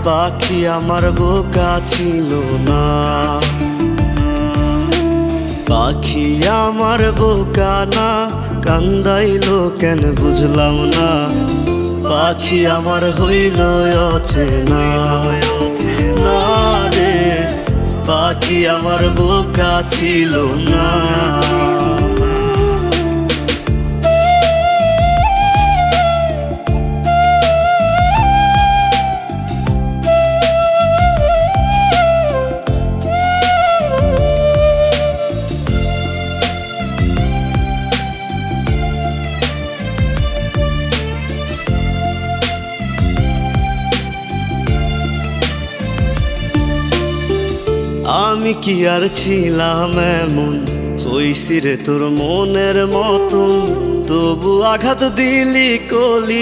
পাখি আমার বোকা ছিল না, পাখি আমার বোকা না, কান্দাইলো কেন বুঝলাম না, পাখি আমার হইল অচেনা। না রে পাখি আমার বোকা ছিল না। আমি কি আর ছিলাম এমন, হইছি রে তোর মনের মতন, তবু আঘাত দিলি কলি